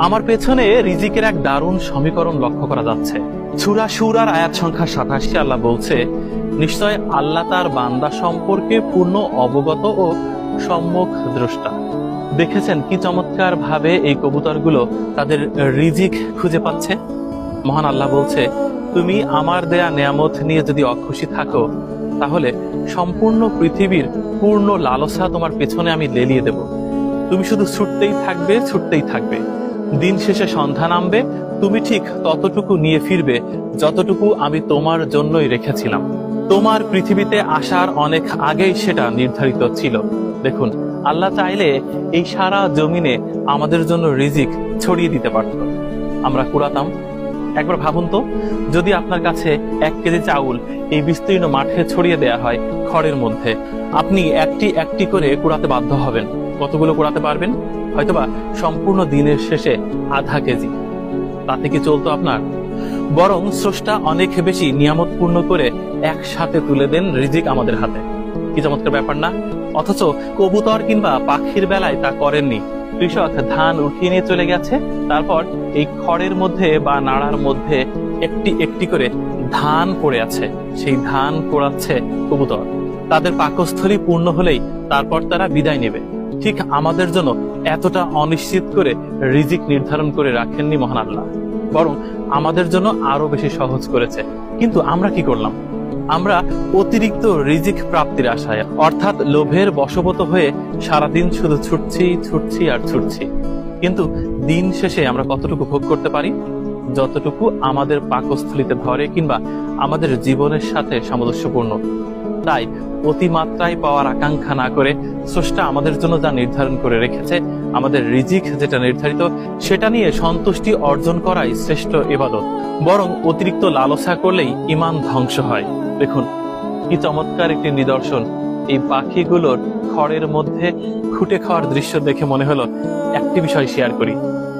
আমার পেছনে রিজিকের এক দারুণ সমীকরণ লক্ষ্য করা যাচ্ছে। সূরা শুরার আয়াত সংখ্যা 87 আল্লাহ বলছে, নিশ্চয় আল্লাহ তার বান্দা সম্পর্কে পূর্ণ অবগত ও সম্মুখ দ্রষ্টা। দেখেছেন কি চমৎকার ভাবে এই কবুতরগুলো তাদের রিজিক খুঁজে পাচ্ছে। মহান আল্লাহ বলছে, তুমি আমার দেয়া নেয়ামত নিয়ে যদি অখুশি থাকো, তাহলে সম্পূর্ণ পৃথিবীর পূর্ণ লালসা তোমার পেছনে আমি লেলিয়ে দেব। তুমি শুধু ছুটতেই থাকবে, ছুটতেই থাকবে। দিন শেষে সন্ধ্যা নামবে, তুমি ঠিক ততটুকু নিয়ে ফিরবে যতটুকু আমি তোমার জন্যই রেখেছিলাম। তোমার পৃথিবীতে আসার অনেক আগেই সেটা নির্ধারিত ছিল। দেখুন, আল্লাহ চাইলে এই সারা জমিনে আমাদের জন্য রিজিক ছড়িয়ে দিতে পারত, আমরা কুড়াতাম। একবার ভাবুন তো, যদি আপনার কাছে 1 কেজি চাউল এই বিস্তীর্ণ মাঠে ছড়িয়ে দেয়া হয় খড়ের মধ্যে, আপনি একটি একটি করে কুড়াতে বাধ্য হবেন। কতগুলো কুড়াতে পারবেন? হয়তোবা সম্পূর্ণ দিনের শেষে আধা কেজি। তাতে কি চলতো আপনার? বরং স্রষ্টা অনেক বেশি নিয়ামত পূর্ণ করে একসাথে তুলে দেন রিজিক আমাদের হাতে। কি চমৎকার ব্যাপার না? অথচ কবুতর কিংবা পাখির বেলায় তা করেননি। কৃষক ধান উঠিয়ে নিয়ে চলে গেছে, তারপর এই খড়ের মধ্যে বা নাড়ার মধ্যে একটি একটি করে ধান পড়ে আছে, সেই ধান পোড়াচ্ছে কবুতর। তাদের পাকস্থলী পূর্ণ হলেই তারপর তারা বিদায় নেবে। ঠিক আমাদের জন্য এতটা অনিশ্চিত করে রিজিক নির্ধারণ করে রাখেননি মহান আল্লাহ, বরং আমাদের জন্য আরো বেশি সহজ করেছে। কিন্তু আমরা কি করলাম? আমরা অতিরিক্ত রিজিক প্রাপ্তির আশায়, অর্থাৎ লোভের বশবর্তী হয়ে সারাদিন শুধু ছুটছি ছুটছি আর ছুটছি। কিন্তু দিন শেষে আমরা কতটুকু ভোগ করতে পারি? যতটুকু আমাদের পাকস্থলীতে ধরে কিংবা আমাদের জীবনের সাথে সামঞ্জস্যপূর্ণ। তাই অতিমাত্রায় পাওয়ার আকাঙ্ক্ষা না করে স্রষ্টা আমাদের জন্য যা নির্ধারণ করে রেখেছে, আমাদের রিজিক যেটা নির্ধারিত, সেটা নিয়ে সন্তুষ্টি অর্জন করাই শ্রেষ্ঠ ইবাদত। বরং অতিরিক্ত লালসা করলেই ঈমান ধ্বংস হয়। দেখুন কি চমৎকার একটি নিদর্শন। এই পাখিগুলোর খড়ের মধ্যে খুঁটে খাওয়ার দৃশ্য দেখে মনে হলো একটি বিষয় শেয়ার করি,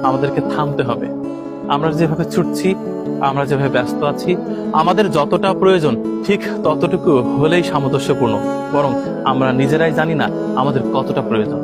আমাদেরকে থামতে হবে। আমরা যেভাবে ছুটছি, আমরা যেভাবে ব্যস্ত আছি, আমাদের যতটা প্রয়োজন ঠিক ততটুকু হলেই সামঞ্জস্যপূর্ণ। বরং আমরা নিজেরাই জানি না আমাদের কতটা প্রয়োজন।